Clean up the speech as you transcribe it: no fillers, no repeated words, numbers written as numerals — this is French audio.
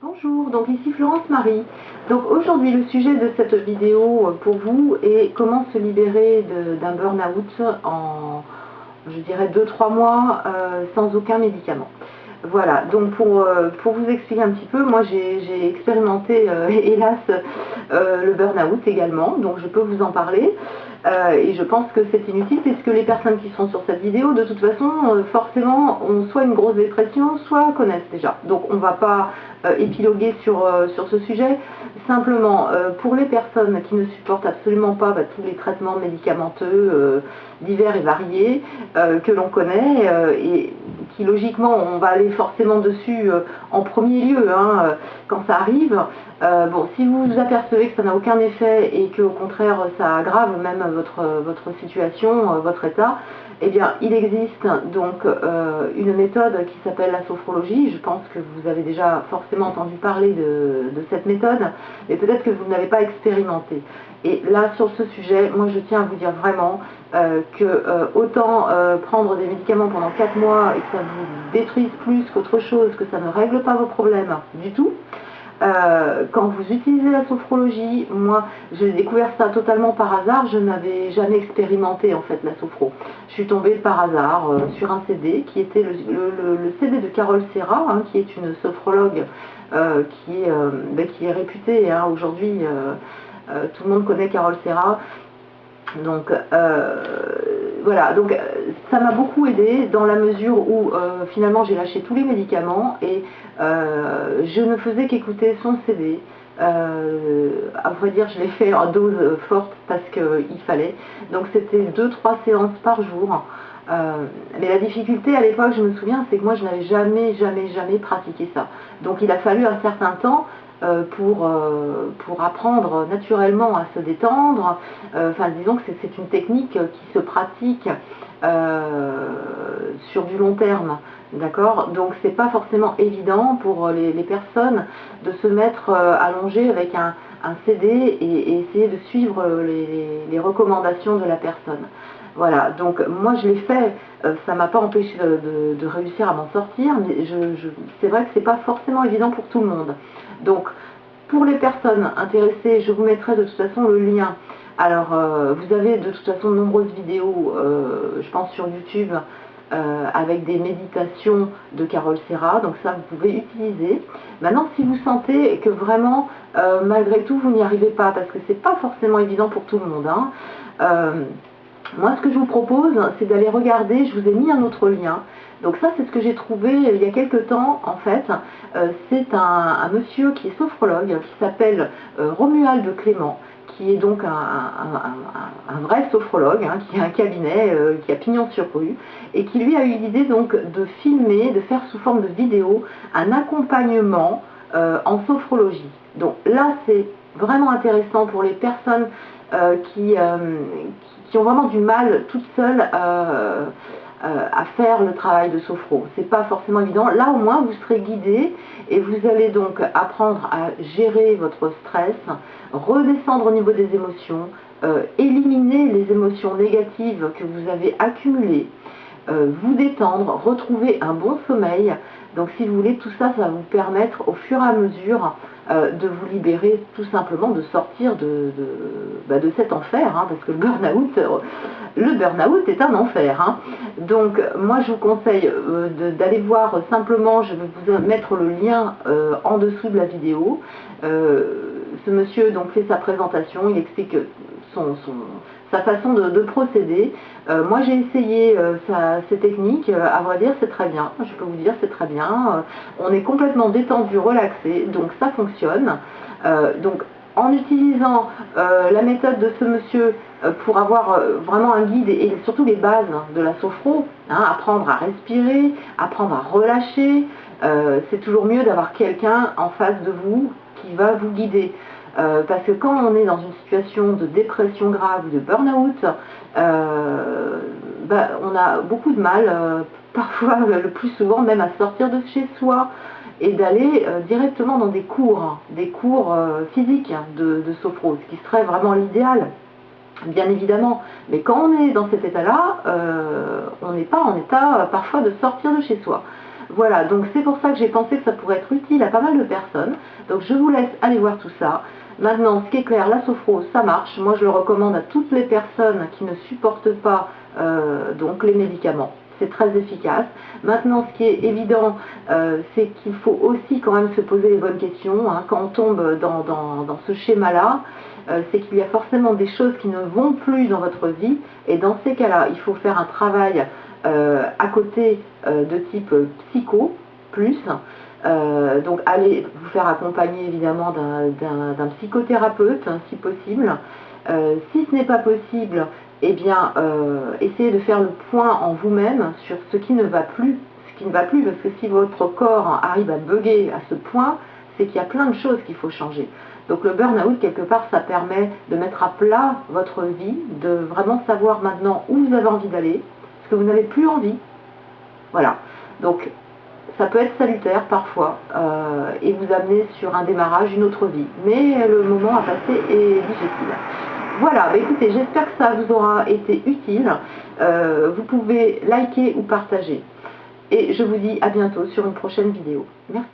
Bonjour, donc ici Florence Marie. Donc aujourd'hui le sujet de cette vidéo pour vous est comment se libérer d'un burn-out en, je dirais, 2-3 mois sans aucun médicament. Voilà, donc pour vous expliquer un petit peu, moi j'ai expérimenté hélas le burn-out également, donc je peux vous en parler. Et je pense que c'est inutile puisque les personnes qui sont sur cette vidéo, de toute façon, forcément, ont soit une grosse dépression, soit connaissent déjà. Donc on ne va pas épiloguer sur ce sujet. Simplement, pour les personnes qui ne supportent absolument pas tous les traitements médicamenteux divers et variés que l'on connaît et qui logiquement on va aller forcément dessus en premier lieu quand ça arrive. Bon, si vous vous apercevez que ça n'a aucun effet et que au contraire ça aggrave même votre situation, votre état, eh bien il existe donc une méthode qui s'appelle la sophrologie. Je pense que vous avez déjà forcément entendu parler de cette méthode, mais peut-être que vous ne l'avez pas expérimentée. Et là sur ce sujet, moi je tiens à vous dire vraiment que autant prendre des médicaments pendant 4 mois et que ça vous détruise plus qu'autre chose, que ça ne règle pas vos problèmes du tout. Quand vous utilisez la sophrologie, moi j'ai découvert ça totalement par hasard, je n'avais jamais expérimenté en fait la sophro. Je suis tombée par hasard sur un CD qui était le CD de Carole Serra, qui est une sophrologue qui est réputée aujourd'hui, tout le monde connaît Carole Serra. Donc voilà, donc ça m'a beaucoup aidé dans la mesure où finalement j'ai lâché tous les médicaments et je ne faisais qu'écouter son CD. À vrai dire, je l'ai fait en dose forte parce qu'il fallait. Donc c'était 2-3 séances par jour. Mais la difficulté à l'époque, je me souviens, c'est que moi je n'avais jamais pratiqué ça. Donc il a fallu un certain temps pour apprendre naturellement à se détendre. Enfin, disons que c'est une technique qui se pratique sur du long terme, d'accord? Donc c'est pas forcément évident pour les personnes de se mettre allongé avec un CD et essayer de suivre les recommandations de la personne. Voilà, donc moi je l'ai fait, ça m'a pas empêché de réussir à m'en sortir, mais c'est vrai que c'est pas forcément évident pour tout le monde. Donc pour les personnes intéressées, je vous mettrai de toute façon le lien. Alors vous avez de toute façon de nombreuses vidéos, je pense sur YouTube, avec des méditations de Carole Serra, donc ça vous pouvez utiliser. Maintenant si vous sentez que vraiment malgré tout vous n'y arrivez pas, parce que c'est pas forcément évident pour tout le monde, moi ce que je vous propose c'est d'aller regarder, je vous ai mis un autre lien. Donc ça c'est ce que j'ai trouvé il y a quelques temps en fait. C'est un monsieur qui est sophrologue, qui s'appelle Romuald Clément, qui est donc un vrai sophrologue, qui a un cabinet, qui a pignon sur rue, et qui lui a eu l'idée donc de filmer, de faire sous forme de vidéo, un accompagnement en sophrologie. Donc là c'est vraiment intéressant pour les personnes qui ont vraiment du mal toutes seules à faire le travail de sophro. C'est pas forcément évident. Là au moins vous serez guidé et vous allez donc apprendre à gérer votre stress, redescendre au niveau des émotions, éliminer les émotions négatives que vous avez accumulées, vous détendre, retrouver un bon sommeil. Donc si vous voulez, tout ça, ça va vous permettre au fur et à mesure de vous libérer, tout simplement de sortir de cet enfer, parce que le burn-out est un enfer. Donc moi je vous conseille d'aller voir simplement, je vais vous mettre le lien en dessous de la vidéo. Ce monsieur donc fait sa présentation, il explique sa façon de procéder. Moi j'ai essayé ces techniques, à vrai dire c'est très bien, je peux vous dire c'est très bien, on est complètement détendu, relaxé, donc ça fonctionne. Donc en utilisant la méthode de ce monsieur pour avoir vraiment un guide et surtout les bases de la sophro, apprendre à respirer, apprendre à relâcher, c'est toujours mieux d'avoir quelqu'un en face de vous qui va vous guider. Parce que quand on est dans une situation de dépression grave ou de burn-out, on a beaucoup de mal, parfois le plus souvent même à sortir de chez soi et d'aller directement dans des cours physiques de sophro, ce qui serait vraiment l'idéal, bien évidemment. Mais quand on est dans cet état-là, on n'est pas en état parfois de sortir de chez soi. Voilà, donc c'est pour ça que j'ai pensé que ça pourrait être utile à pas mal de personnes. Donc je vous laisse aller voir tout ça. Maintenant, ce qui est clair, la sophrose, ça marche. Moi, je le recommande à toutes les personnes qui ne supportent pas donc les médicaments. C'est très efficace. Maintenant, ce qui est évident, c'est qu'il faut aussi quand même se poser les bonnes questions. Hein. Quand on tombe dans ce schéma-là, c'est qu'il y a forcément des choses qui ne vont plus dans votre vie. Et dans ces cas-là, il faut faire un travail à côté de type psycho, plus. Donc allez vous faire accompagner évidemment d'un psychothérapeute, hein, si possible. Si ce n'est pas possible, eh bien, essayez de faire le point en vous-même sur ce qui ne va plus. Ce qui ne va plus, parce que si votre corps arrive à bugger à ce point, c'est qu'il y a plein de choses qu'il faut changer. Donc le burn-out, quelque part, ça permet de mettre à plat votre vie, de vraiment savoir maintenant où vous avez envie d'aller, parce que vous n'avez plus envie. Voilà. Donc ça peut être salutaire parfois et vous amener sur un démarrage, une autre vie. Mais le moment à passer est difficile. Voilà, bah écoutez, j'espère que ça vous aura été utile. Vous pouvez liker ou partager. Et je vous dis à bientôt sur une prochaine vidéo. Merci.